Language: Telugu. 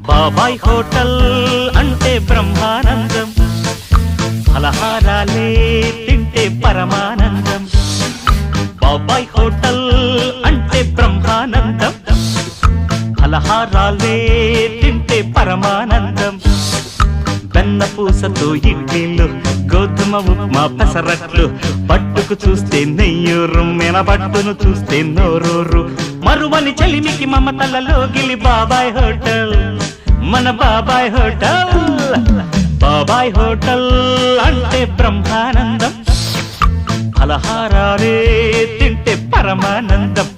బాబాయ్ హోటల్ అంటే బ్రహ్మానందం, ఫలహారాలే తింటే పరమానందం. బాబాయ్ హోటల్ అంటే బ్రహ్మానందం, ఫలహారాలే తింటే పరమానందం. వెన్న పూసతో ఇడ్లీలు, గోధుమ ఉప్మా పెసరట్లు, పట్టుకు చూస్తే నెయ్యూరు, మెనబట్టును చూస్తే నోరూరు. మరువని చెలిమికి మమతలలో గిలి బాబాయ్ హోటల్, మన బాబాయ్ హోటల్. బాబాయ్ హోటల్ అంటే బ్రహ్మానందం, ఫలహారాలే తింటే పరమానందం.